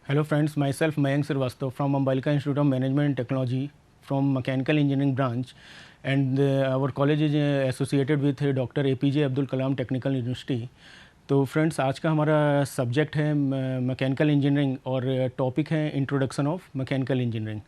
Hello friends, myself Mayank Srivastava from Ambalika Institute of Management and Technology from Mechanical Engineering branch, and our college is associated with Dr. APJ Abdul Kalam Technical University. तो friends, आज का हमारा subject है mechanical engineering और topic है introduction of mechanical engineering.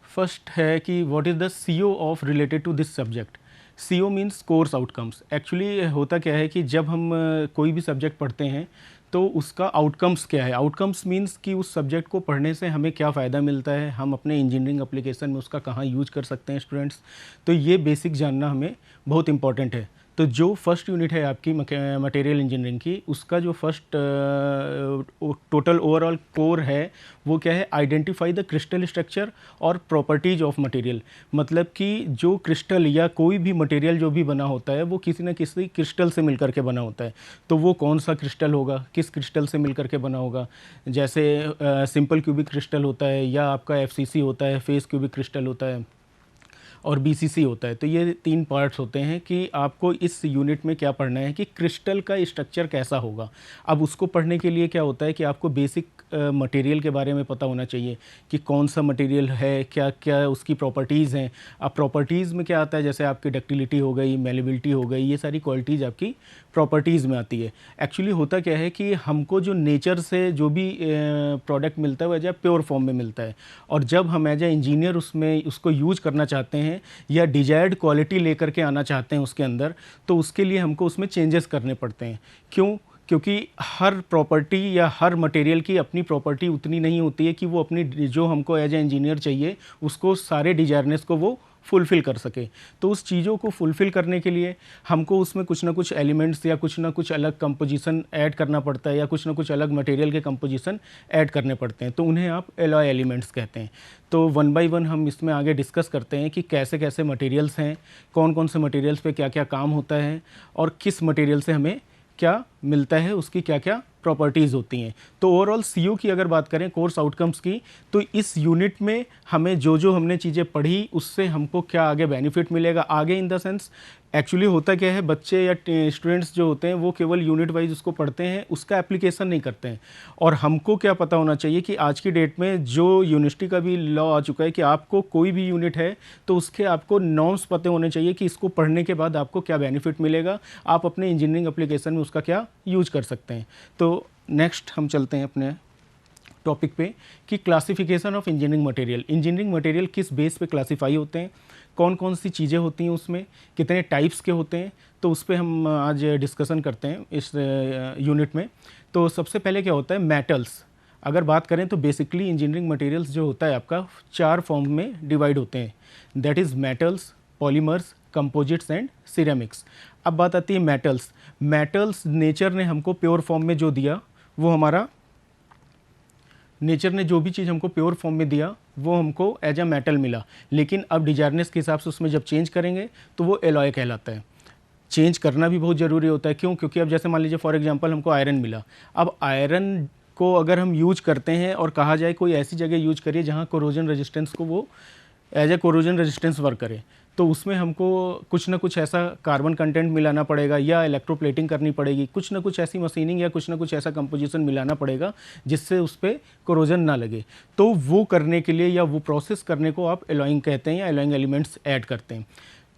First है कि what is the CO of related to this subject. CO means course outcomes. Actually होता क्या है कि जब हम कोई भी सब्जेक्ट पढ़ते हैं तो उसका आउटकम्स क्या है। आउटकम्स मीन्स कि उस सब्जेक्ट को पढ़ने से हमें क्या फ़ायदा मिलता है, हम अपने इंजीनियरिंग एप्लीकेशन में उसका कहाँ यूज कर सकते हैं स्टूडेंट्स। तो ये बेसिक जानना हमें बहुत इंपॉर्टेंट है। तो जो फर्स्ट यूनिट है आपकी मटेरियल इंजीनियरिंग की, उसका जो फर्स्ट टोटल ओवरऑल कोर है वो क्या है, आइडेंटिफाई द क्रिस्टल स्ट्रक्चर और प्रॉपर्टीज ऑफ मटेरियल। मतलब कि जो क्रिस्टल या कोई भी मटेरियल जो भी बना होता है वो किसी न किसी क्रिस्टल से मिलकर के बना होता है। तो वो कौन सा क्रिस्टल होगा, किस क्रिस्टल से मिलकर के बना होगा। जैसे सिंपल क्यूबिक क्रिस्टल होता है, या आपका एफसीसी होता है, फेस क्यूबिक क्रिस्टल होता है, और बीसीसी होता है। तो ये तीन पार्ट्स होते हैं कि आपको इस यूनिट में क्या पढ़ना है कि क्रिस्टल का स्ट्रक्चर कैसा होगा। अब उसको पढ़ने के लिए क्या होता है कि आपको बेसिक मटेरियल के बारे में पता होना चाहिए कि कौन सा मटेरियल है, क्या क्या उसकी प्रॉपर्टीज़ हैं। अब प्रॉपर्टीज़ में क्या आता है, जैसे आपकी डक्टिलिटी हो गई, मेलेबिलिटी हो गई, ये सारी क्वालिटीज़ आपकी प्रॉपर्टीज़ में आती है। एक्चुअली होता क्या है कि हमको जो नेचर से जो भी प्रोडक्ट मिलता है वह एज प्योर फॉर्म में मिलता है, और जब हम एज ए इंजीनियर उसमें उसको यूज करना चाहते हैं या डिजायर्ड क्वालिटी लेकर के आना चाहते हैं उसके अंदर, तो उसके लिए हमको उसमें चेंजेस करने पड़ते हैं। क्यों? क्योंकि हर प्रॉपर्टी या हर मटेरियल की अपनी प्रॉपर्टी उतनी नहीं होती है कि वो अपनी जो हमको एज ए इंजीनियर चाहिए उसको सारे डिजायरनेस को वो फुलफ़िल कर सके। तो उस चीज़ों को फुलफ़िल करने के लिए हमको उसमें कुछ ना कुछ एलिमेंट्स या कुछ ना कुछ अलग कंपोजिशन ऐड करना पड़ता है, या कुछ ना कुछ अलग मटेरियल के कंपोजिशन ऐड करने पड़ते हैं। तो उन्हें आप एलॉय एलिमेंट्स कहते हैं। तो वन बाय वन हम इसमें आगे डिस्कस करते हैं कि कैसे कैसे मटेरियल्स हैं, कौन कौन से मटेरियल्स पे क्या क्या काम होता है, और किस मटेरियल से हमें क्या मिलता है, उसकी क्या क्या प्रॉपर्टीज़ होती हैं। तो ओवरऑल सीओ की अगर बात करें, कोर्स आउटकम्स की, तो इस यूनिट में हमें जो जो हमने चीज़ें पढ़ी उससे हमको क्या आगे बेनिफिट मिलेगा। आगे इन द सेंस एक्चुअली होता क्या है, बच्चे या स्टूडेंट्स जो होते हैं वो केवल यूनिट वाइज उसको पढ़ते हैं, उसका एप्लीकेशन नहीं करते हैं। और हमको क्या पता होना चाहिए कि आज की डेट में जो यूनिवर्सिटी का भी लॉ आ चुका है कि आपको कोई भी यूनिट है तो उसके आपको नॉर्म्स पते होने चाहिए कि इसको पढ़ने के बाद आपको क्या बेनिफिट मिलेगा, आप अपने इंजीनियरिंग एप्लीकेशन में उसका क्या यूज कर सकते हैं। तो नेक्स्ट हम चलते हैं अपने टॉपिक पे कि classification of engineering material. Engineering material किस बेस पे क्लासीफाई होते हैं, कौन कौन सी चीज़ें होती हैं उसमें, कितने टाइप्स के होते हैं, तो उस पर हम आज डिस्कशन करते हैं इस यूनिट में। तो सबसे पहले क्या होता है, मेटल्स। अगर बात करें तो बेसिकली इंजीनियरिंग मटेरियल्स जो होता है आपका 4 फॉर्म में डिवाइड होते हैं, that is metals, polymers, composites and ceramics. अब बात आती है मेटल्स। मेटल्स नेचर ने हमको प्योर फॉर्म में जो दिया वो हमारा, नेचर ने जो भी चीज़ हमको प्योर फॉर्म में दिया वो हमको एज अ मेटल मिला, लेकिन अब डिजायरनेस के हिसाब से उसमें जब चेंज करेंगे तो वो एलॉय कहलाता है। चेंज करना भी बहुत ज़रूरी होता है। क्यों? क्योंकि अब जैसे मान लीजिए फॉर एग्जांपल हमको आयरन मिला। अब आयरन को अगर हम यूज करते हैं और कहा जाए कोई ऐसी जगह यूज करिए जहाँ कोरोजन रेजिस्टेंस को वो as a corrosion resistance work करे, तो उसमें हमको कुछ ना कुछ ऐसा कार्बन कंटेंट मिलाना पड़ेगा या इलेक्ट्रोप्लेटिंग करनी पड़ेगी, कुछ ना कुछ ऐसी मशीनिंग या कुछ ना कुछ ऐसा कंपोजिशन मिलाना पड़ेगा जिससे उस पर कोरोजन ना लगे। तो वो करने के लिए या वो प्रोसेस करने को आप एलॉइंग कहते हैं या एलॉइंग एलिमेंट्स ऐड करते हैं।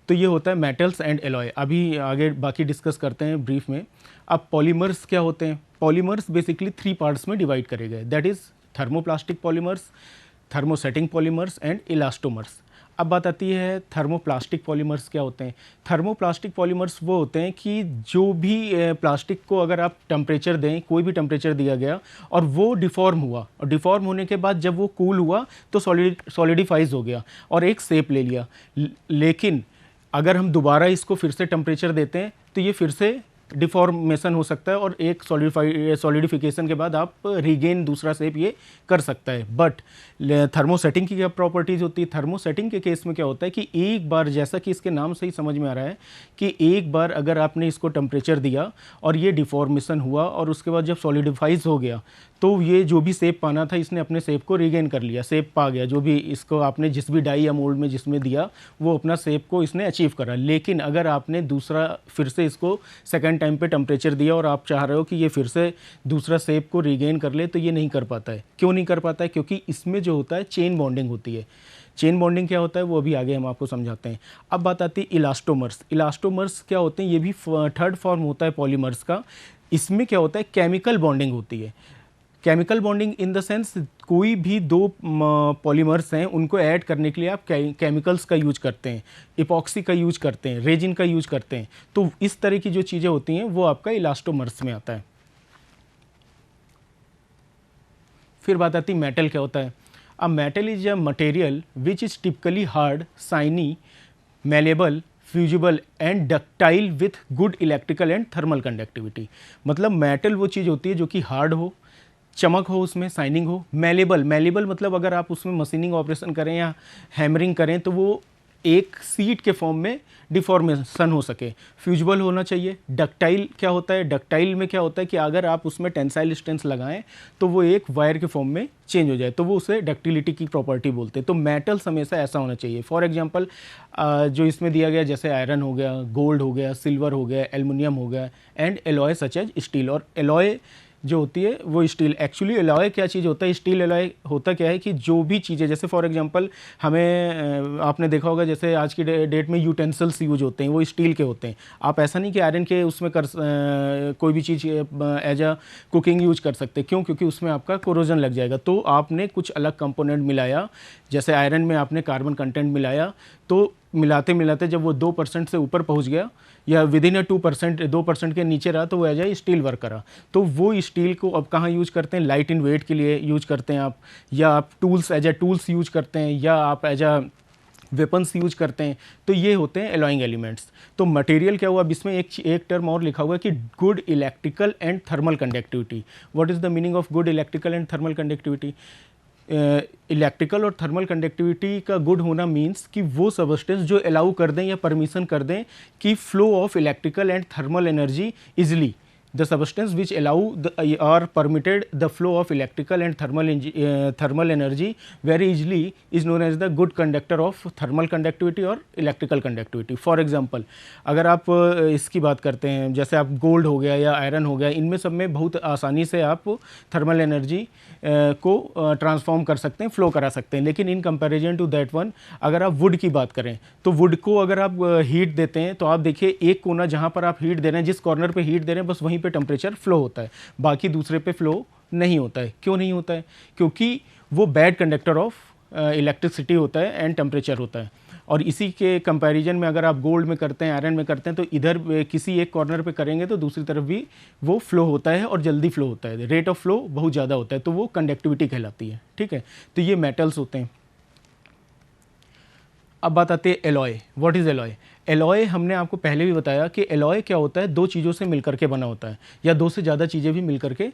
तो ये होता है मेटल्स एंड एलॉय। अभी आगे बाकी डिस्कस करते हैं ब्रीफ में। अब पॉलीमर्स क्या होते हैं। पॉलीमर्स बेसिकली 3 पार्ट्स में डिवाइड करे गए, that is thermoplastic polymers, thermosetting polymers and elastomers. अब बात आती है थर्मोप्लास्टिक पॉलीमर्स क्या होते हैं। थर्मोप्लास्टिक पॉलीमर्स वो होते हैं कि जो भी प्लास्टिक को अगर आप टेम्परेचर दें, कोई भी टेम्परेचर दिया गया और वो डिफॉर्म हुआ, और डिफॉर्म होने के बाद जब वो कूल हुआ तो सॉलिडिफाइज हो गया और एक शेप ले लिया। लेकिन अगर हम दोबारा इसको फिर से टेम्परेचर देते हैं तो ये फिर से डिफॉर्मेशन हो सकता है, और एक सॉलिडिफिकेशन के बाद आप रीगेन दूसरा शेप ये कर सकता है। बट थर्मोसेटिंग की क्या प्रॉपर्टीज़ होती है। थर्मोसेटिंग के केस में क्या होता है कि एक बार, जैसा कि इसके नाम से ही समझ में आ रहा है कि एक बार अगर आपने इसको टेम्परेचर दिया और ये डिफॉर्मेशन हुआ और उसके बाद जब सॉलिडिफाइज हो गया तो ये जो भी शेप पाना था इसने अपने शेप को रीगेन कर लिया, शेप पा गया। जो भी इसको आपने जिस भी डाई या मोल्ड में जिसमें दिया वो अपना शेप को इसने अचीव करा। लेकिन अगर आपने दूसरा फिर से इसको सेकेंड सर्टेन टाइम पे टेम्परेचर दिया और आप चाह रहे हो कि ये फिर से दूसरा शेप को रीगेन कर ले, तो ये नहीं कर पाता है। क्यों नहीं कर पाता है? क्योंकि इसमें जो होता है चेन बॉन्डिंग होती है। चेन बॉन्डिंग क्या होता है वो अभी आगे हम आपको समझाते हैं। अब बात आती है इलास्टोमर्स। इलास्टोमर्स क्या होते हैं? ये भी थर्ड फॉर्म होता है पॉलीमर्स का। इसमें क्या होता है? केमिकल बॉन्डिंग होती है। Chemical bonding in the sense कोई भी दो पॉलीमर्स हैं उनको ऐड करने के लिए आप केमिकल्स का यूज करते हैं, इपॉक्सी का यूज करते हैं, रेजिन का यूज करते हैं। तो इस तरह की जो चीज़ें होती हैं वो आपका इलास्टोमर्स में आता है। फिर बात आती है मेटल क्या होता है। अब metal is a material which is typically hard, shiny, malleable, fusible and ductile with good electrical and thermal conductivity. मतलब मेटल वो चीज़ होती है जो कि हार्ड हो, चमक हो, उसमें साइनिंग हो। मेलेबल, मेलेबल मतलब अगर आप उसमें मशीनिंग ऑपरेशन करें या हैमरिंग करें तो वो एक सीट के फॉर्म में डिफॉर्मेशन हो सके। फ्यूजिबल होना चाहिए। डक्टाइल क्या होता है? डक्टाइल में क्या होता है कि अगर आप उसमें टेंसाइल स्ट्रेंथ लगाएं तो वो एक वायर के फॉर्म में चेंज हो जाए, तो वो उसे डक्टिलिटी की प्रॉपर्टी बोलते हैं। तो मेटल्स हमेशा ऐसा होना चाहिए। फॉर एग्जांपल जो इसमें दिया गया जैसे आयरन हो गया, गोल्ड हो गया, सिल्वर हो गया, एल्युमिनियम हो गया and alloy such as steel. और एलॉय जो होती है वो स्टील, एक्चुअली एलॉय क्या चीज़ होता है? स्टील एलॉय होता क्या है कि जो भी चीज़ें जैसे फॉर एग्जांपल हमें आपने देखा होगा जैसे आज की डेट में यूटेंसिल्स यूज होते हैं वो स्टील के होते हैं। आप ऐसा नहीं कि आयरन के उसमें कोई भी चीज़ एज अ कुकिंग यूज कर सकते। क्यों? क्योंकि उसमें आपका कोरोजन लग जाएगा। तो आपने कुछ अलग कंपोनेंट मिलाया, जैसे आयरन में आपने कार्बन कंटेंट मिलाया, तो मिलाते मिलाते जब वो 2% से ऊपर पहुंच गया या विद इन 2% के नीचे रहा तो वो एज ए स्टील वर्क करा। तो वो स्टील को अब कहाँ यूज करते हैं? लाइट इन वेट के लिए यूज करते हैं आप, या आप tools as a tools use करते हैं, या आप एज अ वेपन्स यूज करते हैं। तो ये होते हैं एलॉइंग एलिमेंट्स। तो मटेरियल क्या हुआ? अब इसमें एक टर्म और लिखा हुआ है कि good electrical and thermal conductivity. What is the meaning of good electrical and thermal conductivity? Electrical और थर्मल कंडक्टिविटी का गुड होना मीन्स कि वो सबस्टेंस जो अलाउ कर दें या परमिशन कर दें कि flow of electrical and thermal energy easily. The substance which allow or permitted the flow of electrical and thermal energy very easily is known as the good conductor of thermal conductivity और electrical conductivity. For example, अगर आप इसकी बात करते हैं जैसे आप gold हो गया या आयरन हो गया, इनमें सब में बहुत आसानी से आप थर्मल एनर्जी को ट्रांसफॉर्म कर सकते हैं, फ्लो करा सकते हैं। लेकिन in comparison to that one अगर आप वुड की बात करें तो वुड को अगर आप हीट देते हैं तो आप देखिए एक कोना जहाँ पर आप हीट दे रहे हैं, जिस कॉर्नर पे हीट दे रहे हैं बस वहीं पे टेम्परेचर फ्लो होता है, बाकी दूसरे पे फ्लो नहीं होता है। क्यों नहीं होता है? क्योंकि वो बैड कंडक्टर ऑफ इलेक्ट्रिसिटी होता है एंड टेम्परेचर होता है। और इसी के कंपैरिजन में अगर आप गोल्ड में करते हैं, आयरन में करते हैं, तो इधर किसी एक कॉर्नर पे करेंगे तो दूसरी तरफ भी वो फ्लो होता है और जल्दी फ्लो होता है, रेट ऑफ फ्लो बहुत ज़्यादा होता है, तो वो कंडक्टिविटी कहलाती है। ठीक है, तो ये मेटल्स होते हैं। अब बात आती है alloy. What is alloy? Alloy हमने आपको पहले भी बताया कि एलॉय क्या होता है? दो चीज़ों से मिलकर के बना होता है, या दो से ज़्यादा चीज़ें भी मिलकर के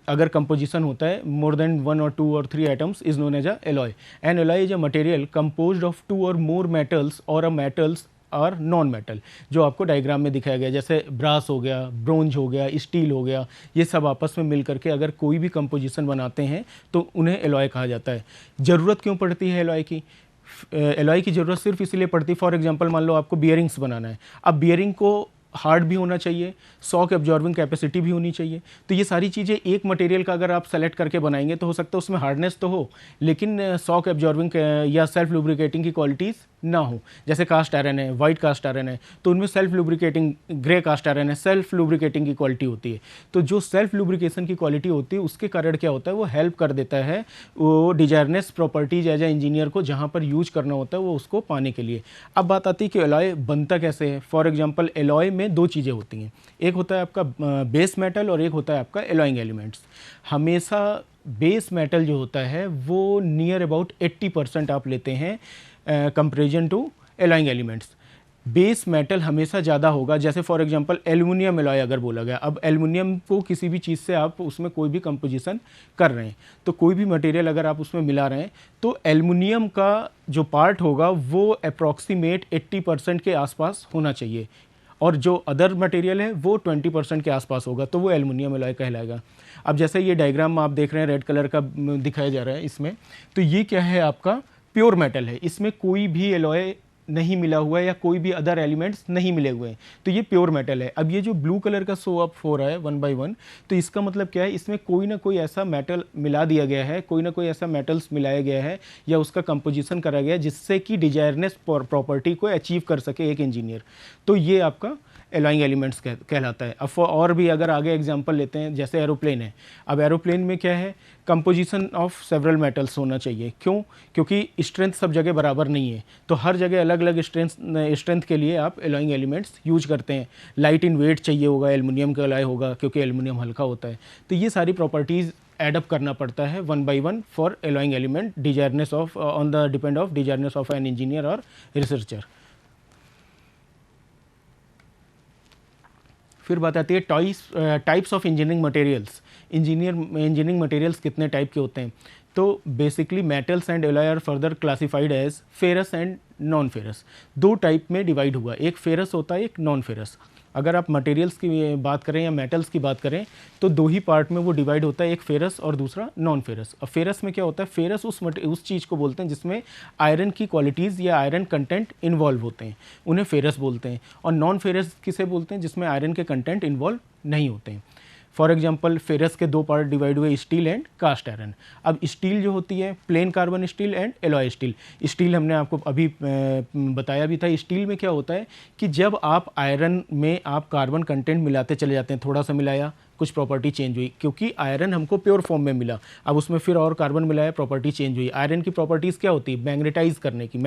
अगर कंपोजिशन होता है, more than 1 or 2 or 3 items is known as a alloy. And alloy is a material composed of 2 or more metals और अ मेटल्स और नॉन मेटल, जो आपको डायग्राम में दिखाया गया, जैसे ब्रास हो गया, ब्रोंज हो गया, स्टील हो गया, ये सब आपस में मिल करके अगर कोई भी कंपोजिशन बनाते हैं तो उन्हें एलॉय कहा जाता है। ज़रूरत क्यों पड़ती है एलॉय की? एलॉय की ज़रूरत सिर्फ इसलिए पड़ती है, फॉर एग्जांपल मान लो आपको बियरिंग्स बनाना है, अब बियरिंग को हार्ड भी होना चाहिए, शॉक एब्जॉर्बिंग कैपेसिटी भी होनी चाहिए। तो ये सारी चीज़ें एक मटेरियल का अगर आप सेलेक्ट करके बनाएंगे तो हो सकता है उसमें हार्डनेस तो हो लेकिन शॉक एब्जॉर्बिंग या सेल्फ लुब्रिकेटिंग की क्वालिटीज़ ना हो। जैसे कास्ट आयरन है, वाइट कास्ट आयरन है, तो उनमें self lubricating, grey cast iron है, सेल्फ लुब्रिकेटिंग की क्वालिटी होती है। तो जो सेल्फ लुब्रिकेशन की क्वालिटी होती है उसके कारण क्या होता है, वो हेल्प कर देता है वो डिजायरनेस प्रॉपर्टीज एज ए इंजीनियर को जहाँ पर यूज करना होता है वो उसको पाने के लिए। अब बात आती है कि एलॉय बनता कैसे है। फॉर एग्जाम्पल एलॉय में दो चीज़ें होती हैं, एक होता है आपका बेस मेटल और एक होता है आपका एलॉइंग एलिमेंट्स। हमेशा बेस मेटल जो होता है वो नियर अबाउट 80% आप लेते हैं comparison to alloying elements. Base metal हमेशा ज़्यादा होगा। जैसे फॉर एग्जांपल एल्युमिनियम एलॉय अगर बोला गया, अब एल्युमिनियम को किसी भी चीज़ से आप उसमें कोई भी कंपोजिशन कर रहे हैं तो कोई भी मटेरियल अगर आप उसमें मिला रहे हैं तो एल्युमिनियम का जो पार्ट होगा वो अप्रॉक्सीमेट 80% के आसपास होना चाहिए और जो अदर मटेरियल है वो 20% के आसपास होगा, तो वो एल्युमिनियम एलॉय कहलाएगा। अब जैसे ये डायग्राम आप देख रहे हैं रेड कलर का दिखाया जा रहा है इसमें, तो ये क्या है आपका प्योर मेटल है, इसमें कोई भी एलॉय नहीं मिला हुआ है या कोई भी अदर एलिमेंट्स नहीं मिले हुए हैं, तो ये प्योर मेटल है। अब ये जो ब्लू कलर का शो अप हो रहा है 1 by 1, तो इसका मतलब क्या है, इसमें कोई ना कोई ऐसा मेटल मिला दिया गया है, कोई ना कोई ऐसा मेटल्स मिलाया गया है या उसका कंपोजिशन करा गया है जिससे कि डिजायरनेस प्रॉपर्टी को अचीव कर सके एक इंजीनियर। तो ये आपका एलॉइंग एलिमेंट्स कहलाता है। अब और भी अगर आगे एग्जांपल लेते हैं, जैसे एरोप्लेन है। अब एरोप्लेन में क्या है, कंपोजिशन ऑफ सेवरल मेटल्स होना चाहिए। क्यों? क्योंकि स्ट्रेंथ सब जगह बराबर नहीं है, तो हर जगह अलग अलग स्ट्रेंथ के लिए आप एलॉइंग एलिमेंट्स यूज करते हैं। लाइट इन वेट चाहिए होगा, एल्युमिनियम का एलॉय होगा क्योंकि एल्युमिनियम हल्का होता है। तो ये सारी प्रॉपर्टीज़ एडअप करना पड़ता है 1 by 1 for alloying element, desireness of on the depend of desireness of an engineer और रिसर्चर। फिर बात आती है types of engineering materials. Engineering materials कितने टाइप के होते हैं? तो basically metals and alloy are further classified as ferrous and non ferrous. दो टाइप में डिवाइड हुआ, एक फेरस होता है, एक नॉन फेरस। अगर आप मटेरियल्स की बात करें या मेटल्स की बात करें तो दो ही पार्ट में वो डिवाइड होता है, एक फेरस और दूसरा नॉन फेरस। अब फेरस में क्या होता है, फेरस उस चीज़ को बोलते हैं जिसमें आयरन की क्वालिटीज़ या आयरन कंटेंट इन्वॉल्व होते हैं, उन्हें फेरस बोलते हैं। और नॉन फेरस किसे बोलते हैं, जिसमें आयरन के कंटेंट इन्वॉल्व नहीं होते हैं। फॉर एग्जाम्पल फेरस के दो पार्ट डिवाइड हुए, स्टील एंड कास्ट आयरन। अब स्टील जो होती है plane carbon steel and alloy steel. Steel हमने आपको अभी बताया भी था। स्टील में क्या होता है कि जब आप आयरन में आप कार्बन कंटेंट मिलाते चले जाते हैं, थोड़ा सा मिलाया, कुछ प्रॉपर्टी चेंज हुई, क्योंकि आयरन हमको प्योर फॉर्म में मिला, अब उसमें फिर और कार्बन मिलाया, प्रॉपर्टी चेंज हुई। आयरन की प्रॉपर्टीज़ क्या होती है, मैग्नेटाइज करने की।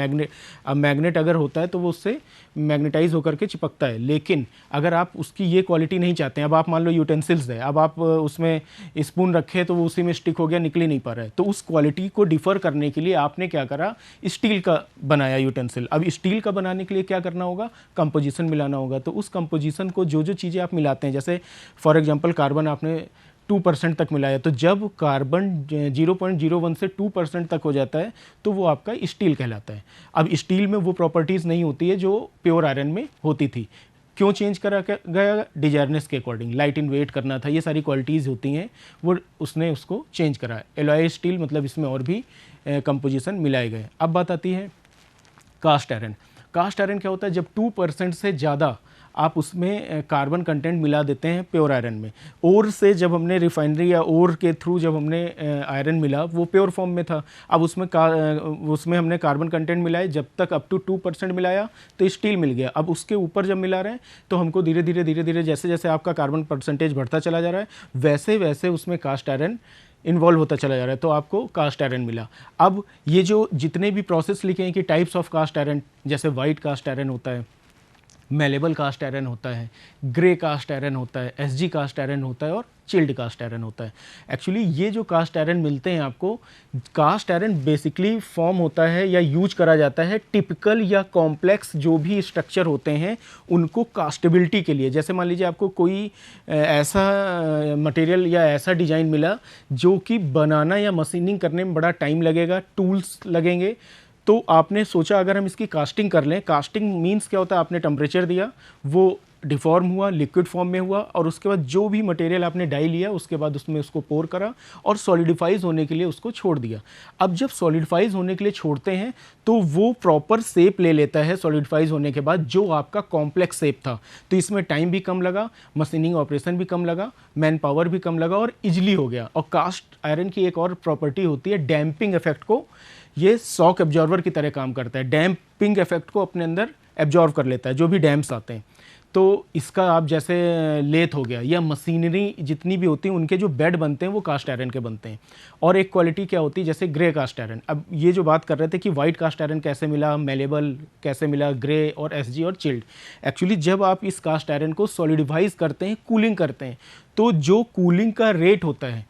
अब मैग्नेट अगर होता है तो वो उससे मैग्नेटाइज होकर के चिपकता है। लेकिन अगर आप उसकी ये क्वालिटी नहीं चाहते हैं, अब आप मान लो यूटेंसिल्स है, अब आप उसमें स्पून रखे तो वो उसी में स्टिक हो गया, निकल ही नहीं पा रहा है, तो उस क्वालिटी को डिफर करने के लिए आपने क्या करा, स्टील का बनाया यूटेंसिल। अब स्टील का बनाने के लिए क्या करना होगा, कंपोजिशन मिलाना होगा। तो उस कंपोजिशन को जो जो चीज़ें आप मिलाते हैं, जैसे फॉर एग्जांपल कार्बन आपने 2% तक मिलाया, तो जब कार्बन 0.01 से 2% तक हो जाता है तो वो आपका स्टील कहलाता है। अब स्टील में वो प्रॉपर्टीज़ नहीं होती है जो प्योर आयरन में होती थी। क्यों चेंज करा गया, डिजायरनेस के अकॉर्डिंग, लाइट इन वेट करना था, ये सारी क्वालिटीज़ होती हैं, वो उसने उसको चेंज करा। एलॉय स्टील मतलब इसमें और भी कंपोजिशन मिलाए गए। अब बात आती है कास्ट आयरन। कास्ट आयरन क्या होता है, जब 2% से ज़्यादा आप उसमें कार्बन कंटेंट मिला देते हैं प्योर आयरन में। ओर से जब हमने रिफाइनरी या ओर के थ्रू जब हमने आयरन मिला, वो प्योर फॉर्म में था, अब उसमें हमने कार्बन कंटेंट मिलाए, जब तक अप टू 2% मिलाया तो स्टील मिल गया। अब उसके ऊपर जब मिला रहे हैं तो हमको धीरे धीरे जैसे जैसे आपका कार्बन परसेंटेज बढ़ता चला जा रहा है, वैसे वैसे उसमें कास्ट आयरन इन्वॉल्व होता चला जा रहा है, तो आपको कास्ट आयरन मिला। अब ये जो जितने भी प्रोसेस लिखे हैं कि टाइप्स ऑफ कास्ट आयरन, जैसे वाइट कास्ट आयरन होता है, मेलेबल कास्ट आयरन होता है, ग्रे कास्ट आयरन होता है, एसजी कास्ट आयरन होता है और चिल्ड कास्ट आयरन होता है। एक्चुअली ये जो कास्ट आयरन मिलते हैं आपको, कास्ट आयरन बेसिकली फॉर्म होता है या यूज करा जाता है टिपिकल या कॉम्प्लेक्स जो भी स्ट्रक्चर होते हैं उनको कास्टेबिलिटी के लिए। जैसे मान लीजिए आपको कोई ऐसा मटेरियल या ऐसा डिज़ाइन मिला जो कि बनाना या मशीनिंग करने में बड़ा टाइम लगेगा, टूल्स लगेंगे, तो आपने सोचा अगर हम इसकी कास्टिंग कर लें। कास्टिंग मीन्स क्या होता है, आपने टेम्परेचर दिया, वो डिफॉर्म हुआ, लिक्विड फॉर्म में हुआ, और उसके बाद जो भी मटेरियल आपने डाई लिया उसके बाद उसमें उसको पोर करा और सॉलिडिफाइज होने के लिए उसको छोड़ दिया। अब जब सॉलिडिफाइज होने के लिए छोड़ते हैं तो वो प्रॉपर शेप ले लेता है सॉलिडिफाइज होने के बाद, जो आपका कॉम्प्लेक्स शेप था। तो इसमें टाइम भी कम लगा, मशीनिंग ऑपरेशन भी कम लगा, मैन पावर भी कम लगा और इजली हो गया। और कास्ट आयरन की एक और प्रॉपर्टी होती है डैम्पिंग इफेक्ट को, ये शॉक एब्जॉर्वर की तरह काम करता है, डैम्पिंग इफेक्ट को अपने अंदर एब्जॉर्व कर लेता है जो भी डैम्प्स आते हैं। तो इसका आप जैसे लेथ हो गया या मशीनरी जितनी भी होती हैं उनके जो बेड बनते हैं वो कास्ट आयरन के बनते हैं। और एक क्वालिटी क्या होती है, जैसे ग्रे कास्ट आयरन। अब ये जो बात कर रहे थे कि वाइट कास्ट आयरन कैसे मिला, मेलेबल कैसे मिला, ग्रे और एसजी और चिल्ड। एक्चुअली जब आप इस कास्ट आयरन को सॉलिडिफाइज करते हैं, कूलिंग करते हैं, तो जो कूलिंग का रेट होता है,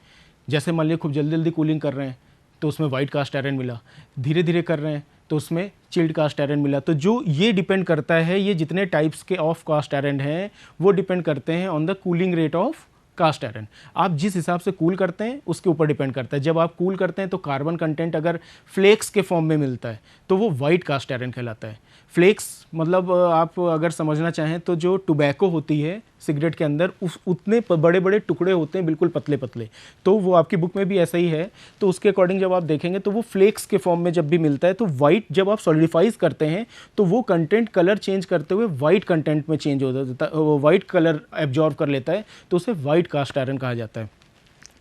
जैसे मान लीजिए खूब जल्दी जल्दी कूलिंग कर रहे हैं तो उसमें वाइट कास्ट आयरन मिला, धीरे धीरे कर रहे हैं तो उसमें चिल्ड कास्ट आयरन मिला। तो जो ये डिपेंड करता है, ये जितने टाइप्स के ऑफ कास्ट आयरन हैं वो डिपेंड करते हैं on the cooling rate of cast iron. आप जिस हिसाब से कूल करते हैं उसके ऊपर डिपेंड करता है। जब आप कूल करते हैं तो कार्बन कंटेंट अगर फ्लेक्स के फॉर्म में मिलता है तो वो वाइट कास्ट आयरन कहलाता है। फ्लेक्स मतलब आप अगर समझना चाहें तो जो टोबैको होती है, सिगरेट के अंदर उस उतने बड़े बड़े टुकड़े होते हैं, बिल्कुल पतले पतले। तो वो आपकी बुक में भी ऐसा ही है। तो उसके अकॉर्डिंग जब आप देखेंगे तो वो फ्लेक्स के फॉर्म में जब भी मिलता है, तो वाइट जब आप सॉलिडिफाइज करते हैं तो वो कंटेंट कलर चेंज करते हुए वाइट कंटेंट में चेंज हो जाता है, वो वाइट कलर एब्जॉर्व कर लेता है, तो उसे वाइट कास्ट आयरन कहा जाता है।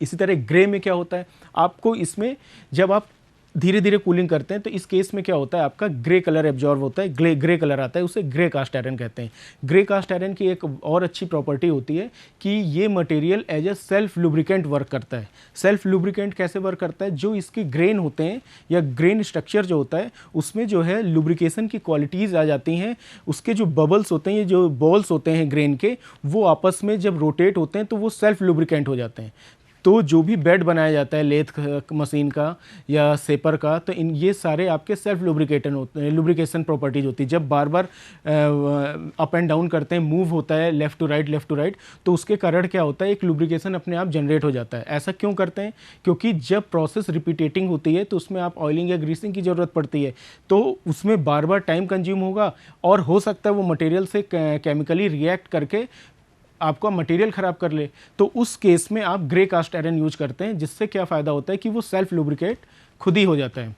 इसी तरह ग्रे में क्या होता है, आपको इसमें जब आप धीरे धीरे कूलिंग करते हैं तो इस केस में क्या होता है, आपका ग्रे कलर एब्जॉर्व होता है, ग्रे कलर आता है, उसे ग्रे कास्ट आयरन कहते हैं। ग्रे कास्ट आयरन की एक और अच्छी प्रॉपर्टी होती है कि ये material as a self lubricant work करता है। सेल्फ लुब्रिकेंट कैसे वर्क करता है, जो इसके ग्रेन होते हैं या ग्रेन स्ट्रक्चर जो होता है उसमें जो है लुब्रिकेशन की क्वालिटीज़ आ जाती हैं। उसके जो बबल्स होते हैं, ये जो बॉल्स होते हैं ग्रेन के, वो आपस में जब रोटेट होते हैं तो वो सेल्फ लुब्रिकेंट हो जाते हैं। तो जो भी बेड बनाया जाता है लेथ मशीन का या सेपर का, तो इन ये सारे आपके सेल्फ लुब्रिकेटन होते हैं, लुब्रिकेशन प्रॉपर्टीज होती है। जब बार बार अप एंड डाउन करते हैं, मूव होता है लेफ़्ट टू राइट, तो उसके कारण क्या होता है, एक लुब्रिकेशन अपने आप जनरेट हो जाता है। ऐसा क्यों करते हैं, क्योंकि जब प्रोसेस रिपीटेटिंग होती है तो उसमें आप ऑयलिंग या ग्रीसिंग की ज़रूरत पड़ती है, तो उसमें बार बार टाइम कंज्यूम होगा और हो सकता है वो मटेरियल से केमिकली रिएक्ट करके आपका मटेरियल ख़राब कर ले। तो उस केस में आप ग्रे कास्ट आयरन यूज करते हैं, जिससे क्या फ़ायदा होता है कि वो सेल्फ लुब्रिकेट खुद ही हो जाता है।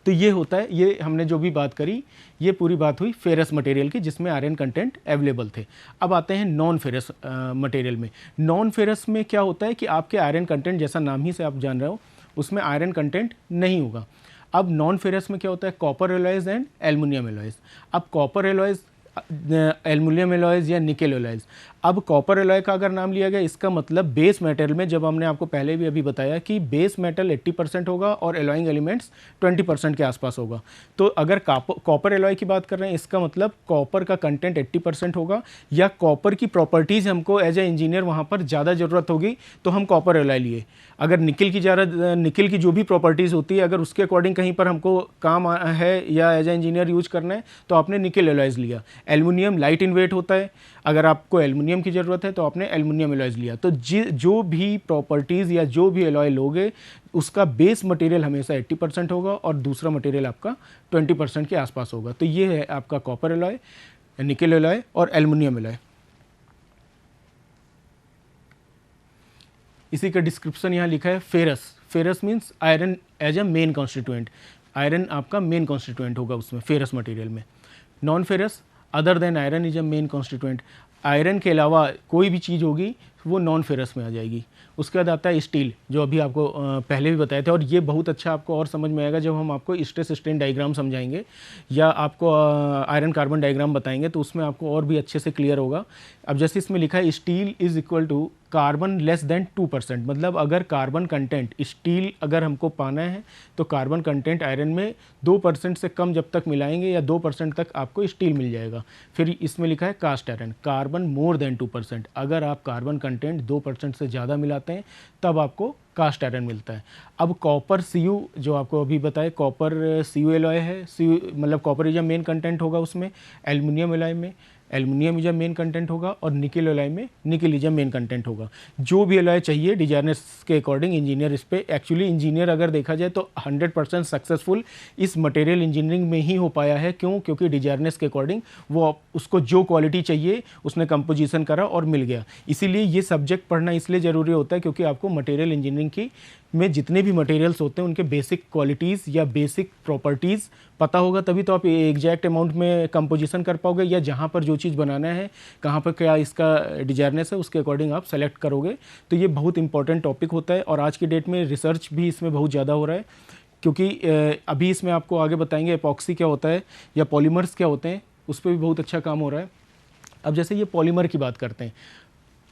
तो ये होता है, ये हमने जो भी बात करी ये पूरी बात हुई फेरस मटेरियल की जिसमें आयरन कंटेंट अवेलेबल थे। अब आते हैं नॉन फेरस मटेरियल में। नॉन फेरस में क्या होता है कि आपके आयरन कंटेंट, जैसा नाम ही से आप जान रहे हो, उसमें आयरन कंटेंट नहीं होगा। अब नॉन फेरस में क्या होता है, copper alloys and aluminium alloys. अब कॉपर एलॉयज, एल्युमिनियम एलॉयज या निकेल एलॉयज। अब कॉपर एलॉय का अगर नाम लिया गया, इसका मतलब बेस मेटल में, जब हमने आपको पहले भी अभी बताया कि बेस मेटल 80% होगा और एलॉइंग एलिमेंट्स 20% के आसपास होगा। तो अगर कॉपर एलॉय की बात कर रहे हैं, इसका मतलब कॉपर का कंटेंट 80% होगा, या कॉपर की प्रॉपर्टीज़ हमको एज ए इंजीनियर वहाँ पर ज़्यादा ज़रूरत होगी तो हम कॉपर एलॉय लिए। अगर निकिल की जो भी प्रॉपर्टीज़ होती है, अगर उसके अकॉर्डिंग कहीं पर हमको काम है या एज ए इंजीनियर यूज करना है तो आपने निकेल एलॉयज लिया। एल्युमिनियम लाइट इन वेट होता है, अगर आपको एल्युमिनियम की ज़रूरत है तो आपने एल्युमिनियम एलॉयज लिया। तो जो भी प्रॉपर्टीज़ या जो भी एलॉय लोगे, उसका बेस मटेरियल हमेशा 80% होगा और दूसरा मटेरियल आपका 20% के आसपास होगा। तो ये है आपका कॉपर एलॉय, निकेल एलॉय और एल्युमिनियम एलॉय। इसी का डिस्क्रिप्शन यहाँ लिखा है, ferrous. Ferrous means iron as a main constituent. Iron आपका मेन कॉन्स्टिट्यूएंट होगा उसमें, फेरस मटेरियल में। Non ferrous, other than iron is a main constituent. Iron के अलावा कोई भी चीज़ होगी वो नॉन फेरस में आ जाएगी। उसके बाद आता है स्टील, जो अभी आपको पहले भी बताए थे, और ये बहुत अच्छा आपको और समझ में आएगा जब हम आपको स्ट्रेस स्ट्रेन डायग्राम समझाएंगे या आपको आयरन कार्बन डायग्राम बताएंगे, तो उसमें आपको और भी अच्छे से क्लियर होगा। अब जैसे इसमें लिखा है, steel is equal to carbon less than 2%। मतलब अगर कार्बन कंटेंट, स्टील अगर हमको पाना है तो कार्बन कंटेंट आयरन में 2% से कम जब तक मिलाएंगे या 2% तक आपको स्टील मिल जाएगा। फिर इसमें लिखा है cast iron, carbon more than 2%। अगर आप कार्बन कंटेंट 2% से ज़्यादा मिलाते हैं तब आपको कास्ट आयरन मिलता है। अब कॉपर Cu, जो आपको अभी बताए, कॉपर Cu एलॉय है, Cu मतलब कॉपर इज मेन कंटेंट होगा उसमें। एल्युमिनियम एलॉय में एल्युमिनियम इज मेन कंटेंट होगा और निकेल एलॉय में निकेल इज मेन कंटेंट होगा। जो भी एलॉय चाहिए डिजाइनर्स के अकॉर्डिंग, इंजीनियर इस पे, एक्चुअली इंजीनियर अगर देखा जाए तो 100% सक्सेसफुल इस मटेरियल इंजीनियरिंग में ही हो पाया है। क्यों? क्योंकि डिजाइनर्स के अकॉर्डिंग वो उसको जो क्वालिटी चाहिए उसने कंपोजिशन करा और मिल गया। इसीलिए ये सब्जेक्ट पढ़ना इसलिए ज़रूरी होता है क्योंकि आपको मटेरियल इंजीनियरिंग की में जितने भी मटेरियल्स होते हैं उनके बेसिक क्वालिटीज़ या बेसिक प्रॉपर्टीज़ पता होगा, तभी तो आप एग्जैक्ट अमाउंट में कंपोजिशन कर पाओगे, या जहाँ पर जो चीज़ बनाना है, कहाँ पर क्या इसका डिजायरनेस है, उसके अकॉर्डिंग आप सेलेक्ट करोगे। तो ये बहुत इंपॉर्टेंट टॉपिक होता है और आज की डेट में रिसर्च भी इसमें बहुत ज़्यादा हो रहा है, क्योंकि अभी इसमें आपको आगे बताएंगे एपॉक्सी क्या होता है या पॉलीमर्स क्या होते हैं, उस पर भी बहुत अच्छा काम हो रहा है। अब जैसे ये पॉलीमर की बात करते हैं,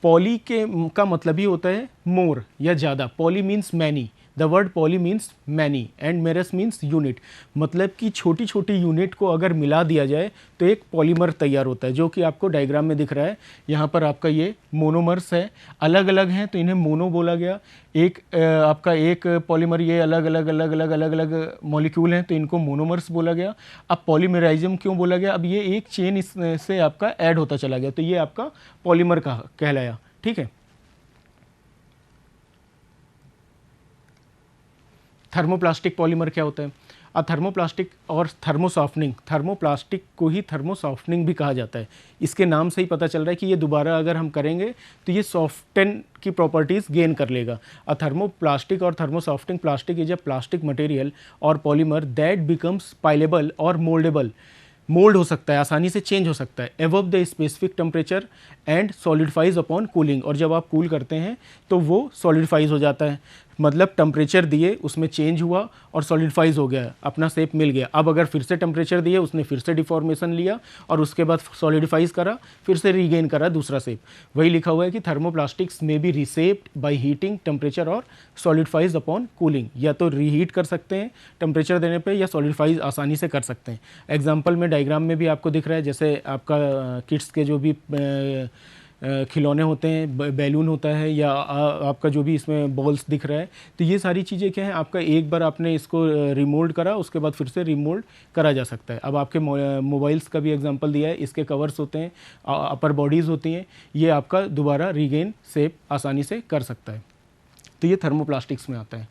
पॉली के का मतलब ही होता है मोर या ज़्यादा। Poly means many, the word poly means many and meres means unit. मतलब कि छोटी छोटी यूनिट को अगर मिला दिया जाए तो एक पॉलीमर तैयार होता है, जो कि आपको डायग्राम में दिख रहा है। यहाँ पर आपका ये मोनोमर्स है, अलग अलग हैं तो इन्हें मोनो बोला गया। एक आपका एक पॉलीमर, ये अलग अलग अलग अलग अलग अलग मॉलिक्यूल हैं तो इनको मोनोमर्स बोला गया। अब पॉलीमराइज्म क्यों बोला गया? अब ये एक चेन इससे आपका ऐड होता चला गया तो ये आपका पॉलीमर का कहलाया। ठीक है। थर्मोप्लास्टिक पॉलीमर क्या होता है? अब थर्मोप्लास्टिक और थर्मोसॉफ्टनिंग, थर्मोप्लास्टिक को ही थर्मोसॉफ्टनिंग भी कहा जाता है। इसके नाम से ही पता चल रहा है कि ये दोबारा अगर हम करेंगे तो ये सॉफ्टन की प्रॉपर्टीज़ गेन कर लेगा। A thermoplastic or thermosoftening plastic is a plastic material or polymer that becomes pliable or mouldable, mould हो सकता है, आसानी से चेंज हो सकता है above the specific temperature and solidifies upon cooling, और जब आप कूल करते हैं तो वो सॉलिडिफाइज हो जाता है, मतलब टेम्परेचर दिए उसमें चेंज हुआ और सॉलिडिफाइज हो गया, अपना शेप मिल गया। अब अगर फिर से टेम्परेचर दिए, उसने फिर से डिफॉर्मेशन लिया और उसके बाद सॉलिडिफाइज करा, फिर से रीगेन करा दूसरा शेप। वही लिखा हुआ है कि थर्मोप्लास्टिक्स में बी रीसेप्ड बाय हीटिंग टेम्परेचर और सॉलिडिफाइज अपॉन कूलिंग, या तो रीहीट कर सकते हैं टेम्परेचर देने पे या सॉलिडिफाइज आसानी से कर सकते हैं। एग्जाम्पल में डायग्राम में भी आपको दिख रहा है, जैसे आपका किड्स के जो भी खिलौने होते हैं, बैलून होता है या आपका जो भी इसमें बॉल्स दिख रहा है, तो ये सारी चीज़ें क्या है, आपका एक बार आपने इसको रिमोल्ड करा, उसके बाद फिर से रिमोल्ड करा जा सकता है। अब आपके मोबाइल्स का भी एग्जांपल दिया है, इसके कवर्स होते हैं, अपर बॉडीज़ होती हैं, ये आपका दोबारा रीगेन शेप आसानी से कर सकता है। तो ये थर्मोप्लास्टिक्स में आता है।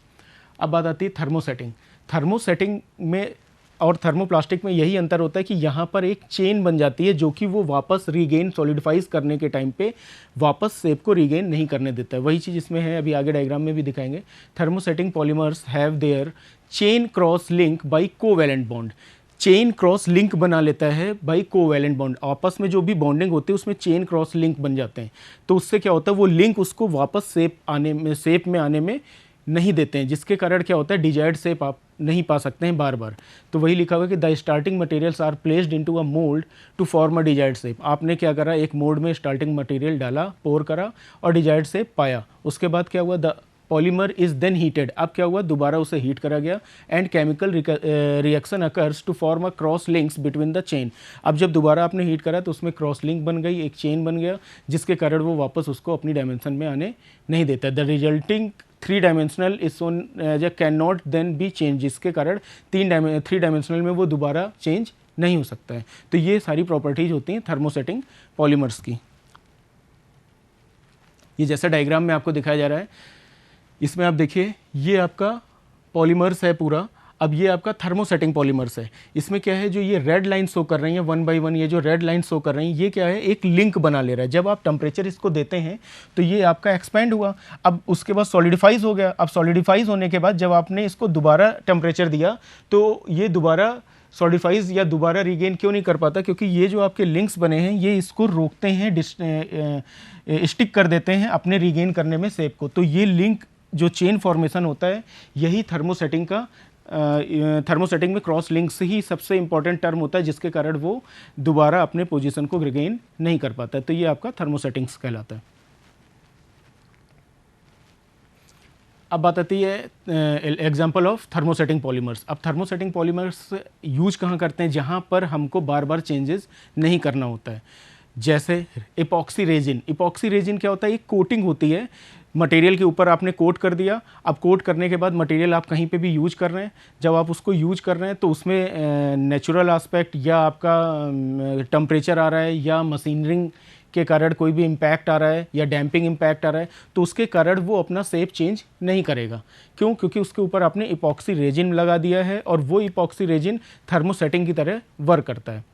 अब बात आती है थर्मोसेटिंग। थर्मोसेटिंग में और थर्मोप्लास्टिक में यही अंतर होता है कि यहाँ पर एक चेन बन जाती है जो कि वो वापस रीगेन सॉलिडिफाइज करने के टाइम पे वापस शेप को रीगेन नहीं करने देता है। वही चीज़ इसमें है, अभी आगे डायग्राम में भी दिखाएंगे। Thermosetting polymers have their chain cross link by covalent bond. Chain cross link बना लेता है बाई कोवैलेंट बॉन्ड, आपस में जो भी बॉन्डिंग होती है उसमें चेन क्रॉस लिंक बन जाते हैं। तो उससे क्या होता है, वो लिंक उसको वापस शेप में आने में नहीं देते हैं, जिसके कारण क्या होता है, डिजायर्ड शेप आप नहीं पा सकते हैं बार बार। तो वही लिखा हुआ है कि the starting materials are placed into a mould to form a desired shape. आपने क्या करा, एक मोल्ड में स्टार्टिंग मटेरियल डाला, पोर करा और डिजायर्ड शेप पाया। उसके बाद क्या हुआ, the polymer is then heated. अब क्या हुआ, दोबारा उसे हीट करा गया and chemical reaction occurs to form a cross links between the chain. अब जब दोबारा आपने हीट करा तो उसमें क्रॉस लिंक बन गई, एक चेन बन गया, जिसके कारण वो वापस उसको अपनी डायमेंशन में आने नहीं देता। The resulting 3 dimensional is soon as a can not then be change, जिसके कारण 3 डायमेंशनल में वो दोबारा चेंज नहीं हो सकता है। तो ये सारी प्रॉपर्टीज होती हैं थर्मोसेटिंग पॉलीमर्स की। ये जैसा डायग्राम में आपको दिखाया जा रहा है, इसमें आप देखिए ये आपका पॉलीमर्स है पूरा। अब ये आपका थर्मोसेटिंग पॉलीमर्स है। इसमें क्या है, जो ये रेड लाइन शो कर रही हैं 1 बाई 1, ये जो रेड लाइन शो कर रही हैं, ये क्या है, एक लिंक बना ले रहा है। जब आप टेम्परेचर इसको देते हैं तो ये आपका एक्सपेंड हुआ, अब उसके बाद सॉलिडिफाइज हो गया। अब सॉलिडिफाइज होने के बाद जब आपने इसको दोबारा टेम्परेचर दिया तो ये दोबारा सॉलिडिफाइज या दोबारा रीगेन क्यों नहीं कर पाता, क्योंकि ये जो आपके लिंक्स बने हैं ये इसको रोकते हैं, स्टिक कर देते हैं अपने रीगेन करने में शेप को। तो ये लिंक जो चेन फॉर्मेशन होता है, यही थर्मोसेटिंग का थर्मोसेटिंग में क्रॉस लिंक्स ही सबसे इंपॉर्टेंट टर्म होता है, जिसके कारण वो दोबारा अपने पोजीशन को रिगेन नहीं कर पाता है। तो ये आपका थर्मोसेटिंग्स कहलाता है। अब बात आती है एग्जाम्पल ऑफ थर्मोसेटिंग पॉलीमर्स। अब थर्मोसेटिंग पॉलीमर्स यूज कहाँ करते हैं, जहाँ पर हमको बार बार चेंजेस नहीं करना होता है। जैसे इपॉक्सी रेजिन। इपॉक्सी रेजिन क्या होता है, एक कोटिंग होती है मटेरियल के ऊपर, आपने कोट कर दिया। अब कोट करने के बाद मटेरियल आप कहीं पे भी यूज कर रहे हैं, जब आप उसको यूज कर रहे हैं तो उसमें नेचुरल एस्पेक्ट या आपका टेम्परेचर आ रहा है या मशीनरिंग के कारण कोई भी इम्पैक्ट आ रहा है या डैम्पिंग इम्पैक्ट आ रहा है, तो उसके कारण वो अपना शेप चेंज नहीं करेगा। क्यों? क्योंकि उसके ऊपर आपने इपॉक्सी रेजिन लगा दिया है और वो इपॉक्सी रेजिन थर्मोसेटिंग की तरह वर्क करता है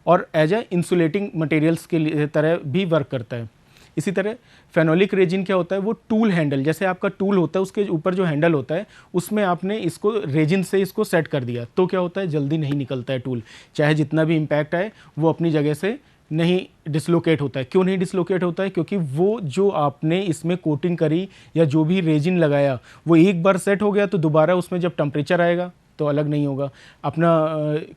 और एज ए इंसुलेटिंग मटेरियल्स के तरह भी वर्क करता है। इसी तरह फेनोलिक रेजिन क्या होता है, वो टूल हैंडल, जैसे आपका टूल होता है उसके ऊपर जो हैंडल होता है उसमें आपने इसको रेजिन से इसको सेट कर दिया, तो क्या होता है, जल्दी नहीं निकलता है टूल, चाहे जितना भी इम्पैक्ट आए वो अपनी जगह से नहीं डिसलोकेट होता है। क्यों नहीं डिसलोकेट होता है? क्योंकि वो जो आपने इसमें कोटिंग करी या जो भी रेजिन लगाया वो एक बार सेट हो गया, तो दोबारा उसमें जब टेम्परेचर आएगा तो अलग नहीं होगा, अपना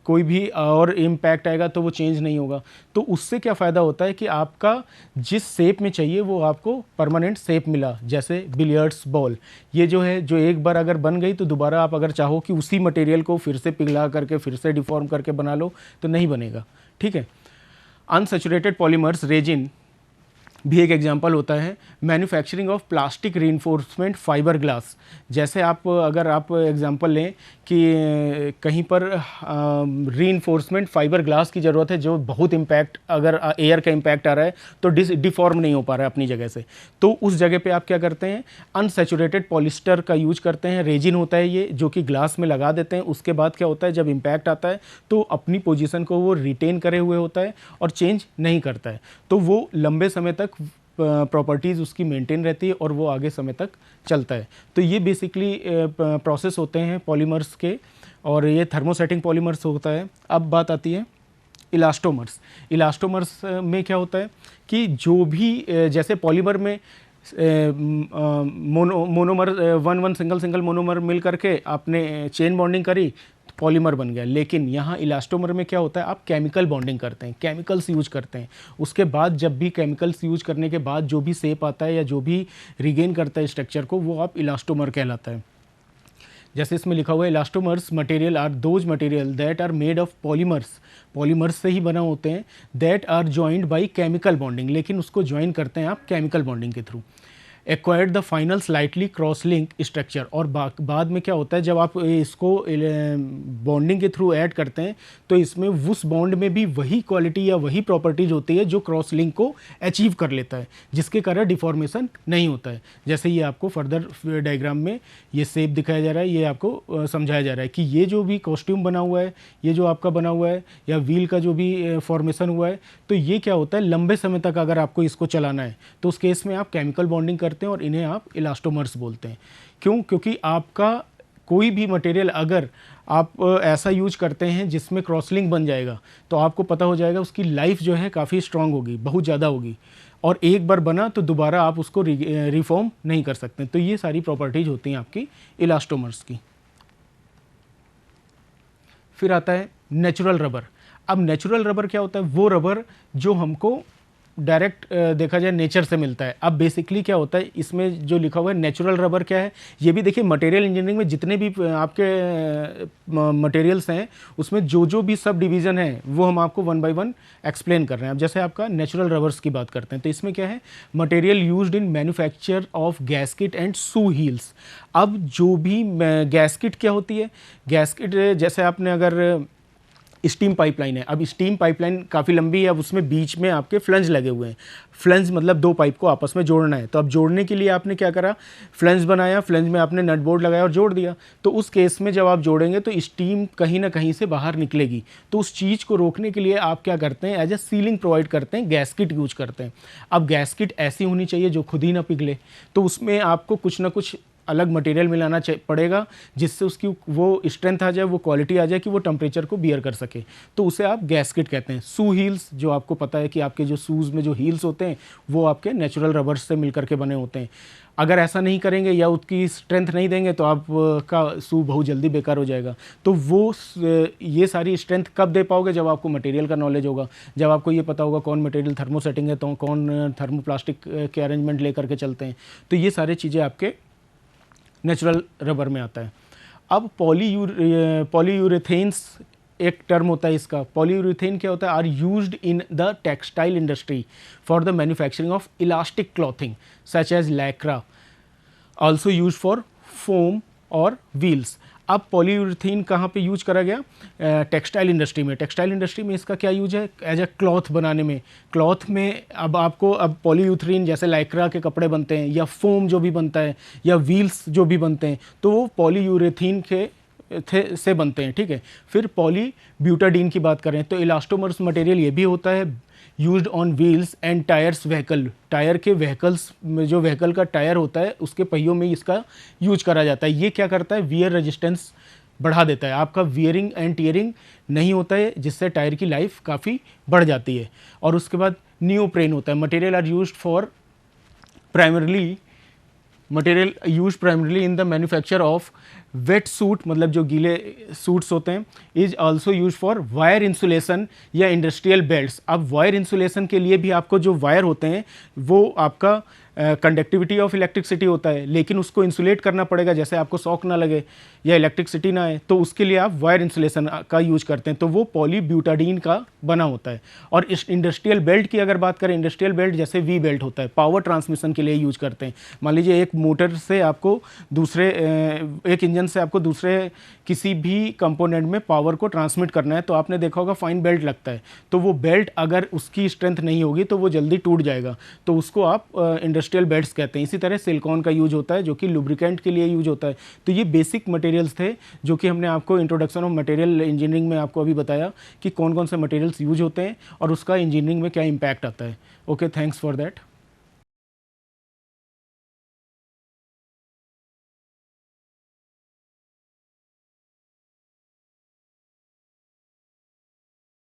कोई भी और इम्पैक्ट आएगा तो वो चेंज नहीं होगा। तो उससे क्या फ़ायदा होता है कि आपका जिस शेप में चाहिए वो आपको परमानेंट शेप मिला। जैसे बिलियर्ड्स बॉल, ये जो है, जो एक बार अगर बन गई तो दोबारा आप अगर चाहो कि उसी मटेरियल को फिर से पिघला करके फिर से डिफॉर्म करके बना लो तो नहीं बनेगा। ठीक है। अनसैचुरेटेड पॉलीमर्स रेजिन भी एक एग्जांपल होता है। Manufacturing of plastic reinforcement fibre glass, जैसे आप अगर आप एग्जांपल लें कि कहीं पर रीइंफोर्समेंट फाइबर ग्लास की ज़रूरत है, जो बहुत इम्पैक्ट, अगर एयर का इम्पैक्ट आ रहा है तो डिफॉर्म नहीं हो पा रहा है अपनी जगह से, तो उस जगह पे आप क्या करते हैं, अनसैचुरेटेड पॉलिस्टर का यूज करते हैं। रेजिन होता है ये, जो कि ग्लास में लगा देते हैं। उसके बाद क्या होता है, जब इम्पैक्ट आता है तो अपनी पोजीशन को वो रिटेन करे हुए होता है और चेंज नहीं करता है, तो वो लंबे समय तक प्रॉपर्टीज़ उसकी मेंटेन रहती है और वो आगे समय तक चलता है। तो ये बेसिकली प्रोसेस होते हैं पॉलीमर्स के, और ये थर्मोसेटिंग पॉलीमर्स होता है। अब बात आती है इलास्टोमर्स। इलास्टोमर्स में क्या होता है कि जो भी जैसे पॉलीमर में मोनोमर वन सिंगल मोनोमर मिल करके आपने चेन बॉन्डिंग करी, पॉलीमर बन गया। लेकिन यहाँ इलास्टोमर में क्या होता है, आप केमिकल बॉन्डिंग करते हैं, केमिकल्स यूज करते हैं। उसके बाद जब भी केमिकल्स यूज करने के बाद जो भी शेप आता है या जो भी रिगेन करता है स्ट्रक्चर को, वो आप इलास्टोमर कहलाता है। जैसे इसमें लिखा हुआ है, elastomers material are those material that are made of polymers, polymers से ही बना होते हैं, that are joined by chemical bonding, लेकिन उसको ज्वाइन करते हैं आप केमिकल बॉन्डिंग के थ्रू। Acquired the final slightly cross link structure, और बाद में क्या होता है, जब आप इसको बॉन्डिंग के थ्रू ऐड करते हैं तो इसमें उस बॉन्ड में भी वही क्वालिटी या वही प्रॉपर्टीज होती है जो क्रॉस लिंक को अचीव कर लेता है, जिसके कारण डिफॉर्मेशन नहीं होता है। जैसे ये आपको फर्दर डायग्राम में ये शेप दिखाया जा रहा है, ये आपको समझाया जा रहा है कि ये जो भी कॉस्ट्यूम बना हुआ है, ये जो आपका बना हुआ है, या व्हील का जो भी फॉर्मेशन हुआ है, तो ये क्या होता है, लंबे समय तक अगर आपको इसको चलाना है तो उस केस में आप केमिकल बॉन्डिंग करते हैं और इन्हें आप इलास्टोमर्स बोलते हैं। क्यों? क्योंकि आपका कोई भी मटेरियल अगर आप ऐसा यूज करते हैं जिसमें क्रॉसलिंक बन जाएगा, तो आपको पता हो जाएगा उसकी लाइफ जो है काफ़ी स्ट्रांग होगी, बहुत ज़्यादा होगी, और एक बार बना तो दोबारा आप उसको रिफॉर्म नहीं कर सकते। तो ये सारी प्रॉपर्टीज होती हैं आपकी इलास्टोमर्स की। फिर आता है नेचुरल रबर। अब नेचुरल रबर क्या होता है, वो रबर जो हमको डायरेक्ट देखा जाए नेचर से मिलता है। अब बेसिकली क्या होता है, इसमें जो लिखा हुआ है नेचुरल रबर क्या है, ये भी देखिए मटेरियल इंजीनियरिंग में जितने भी आपके मटेरियल्स हैं उसमें जो जो भी सब डिवीज़न है वो हम आपको वन बाय वन एक्सप्लेन कर रहे हैं। अब जैसे आपका नेचुरल रबर्स की बात करते हैं तो इसमें क्या है, material used in manufacture of gasket and shoe heels. अब जो भी गैस्किट क्या होती है, गैस्किट जैसे आपने अगर स्टीम पाइपलाइन है, अब स्टीम पाइपलाइन काफ़ी लंबी है, अब उसमें बीच में आपके फ्लंज लगे हुए हैं। फ्लंज मतलब दो पाइप को आपस में जोड़ना है, तो अब जोड़ने के लिए आपने क्या करा, फ्लंज बनाया, फ्लंज में आपने नट बोल्ट लगाया और जोड़ दिया। तो उस केस में जब आप जोड़ेंगे तो स्टीम कहीं ना कहीं से बाहर निकलेगी, तो उस चीज़ को रोकने के लिए आप क्या करते हैं, एज ए सीलिंग प्रोवाइड करते हैं, गैस्किट यूज करते हैं। अब गैस्किट ऐसी होनी चाहिए जो खुद ही ना पिघले, तो उसमें आपको कुछ ना कुछ अलग मटेरियल मिलाना पड़ेगा जिससे उसकी वो स्ट्रेंथ आ जाए, वो क्वालिटी आ जाए कि वो टेम्परेचर को बियर कर सके, तो उसे आप गैस्किट कहते हैं। शू हील्स, जो आपको पता है कि आपके जो शूज़ में जो हील्स होते हैं वो आपके नेचुरल रबर्स से मिलकर के बने होते हैं। अगर ऐसा नहीं करेंगे या उसकी स्ट्रेंथ नहीं देंगे तो आपका शू बहुत जल्दी बेकार हो जाएगा। तो वो ये सारी स्ट्रेंथ कब दे पाओगे, जब आपको मटेरियल का नॉलेज होगा, जब आपको ये पता होगा कौन मटेरियल थर्मोसेटिंग है तो कौन थर्मोप्लास्टिक के अरेंजमेंट लेकर के चलते हैं। तो ये सारी चीज़ें आपके नेचुरल रबर में आता है। अब पॉलीयूरेथेन्स एक टर्म होता है इसका। पॉलीयूरेथेन क्या होता है, are used in the textile industry for the manufacturing of elastic clothing such as Lycra, also use for foam और व्हील्स। अब पॉलीयूरेथेन कहाँ पे यूज करा गया, टेक्सटाइल इंडस्ट्री में। टेक्सटाइल इंडस्ट्री में इसका क्या यूज है, एज ए क्लॉथ बनाने में। क्लॉथ में अब पॉलीयूरेथेन जैसे लाइक्रा के कपड़े बनते हैं, या फोम जो भी बनता है, या व्हील्स जो भी बनते हैं, तो वो पॉलीयूरेथेन से बनते हैं, ठीक है। फिर पॉली ब्यूटाडीन की बात करें तो इलास्टोमर्स मटेरियल ये भी होता है used on wheels and tyres vehicle. Tyre के व्हीकल्स में, जो व्हीकल का टायर होता है उसके पहियों में इसका यूज करा जाता है। ये क्या करता है, वियर रेजिस्टेंस बढ़ा देता है, आपका वियरिंग एंड टीयरिंग नहीं होता है, जिससे टायर की लाइफ काफ़ी बढ़ जाती है। और उसके बाद नियोप्रेन होता है। Material are used for primarily in the manufacture of wet suit, मतलब जो गीले सूट्स होते हैं, is also use for wire insulation या इंडस्ट्रियल बेल्ट्स। अब वायर इंसुलेशन के लिए भी आपको जो वायर होते हैं वो आपका कंडक्टिविटी ऑफ इलेक्ट्रिसिटी होता है, लेकिन उसको इंसुलेट करना पड़ेगा, जैसे आपको शॉक ना लगे या इलेक्ट्रिसिटी ना आए, तो उसके लिए आप वायर इंसुलेशन का यूज करते हैं, तो वो पॉलीब्यूटाडीन का बना होता है। और इस इंडस्ट्रियल बेल्ट की अगर बात करें, इंडस्ट्रियल बेल्ट जैसे वी बेल्ट होता है, पावर ट्रांसमिशन के लिए यूज करते हैं। मान लीजिए एक मोटर से आपको दूसरे एक इंजन से आपको दूसरे किसी भी कंपोनेंट में पावर को ट्रांसमिट करना है, तो आपने देखा होगा फाइन बेल्ट लगता है, तो वो बेल्ट अगर उसकी स्ट्रेंथ नहीं होगी तो वो जल्दी टूट जाएगा, तो उसको आप इंडस्ट्रियल बेल्ट्स कहते हैं। इसी तरह सिलिकॉन का यूज होता है जो कि लुब्रिकेंट के लिए यूज होता है। तो ये बेसिक मटेरियल्स थे जो कि हमने आपको इंट्रोडक्शन ऑफ मटेरियल इंजीनियरिंग में आपको अभी बताया कि कौन कौन से मटेरियल्स यूज होते हैं और उसका इंजीनियरिंग में क्या इम्पैक्ट आता है। Okay, thanks for that.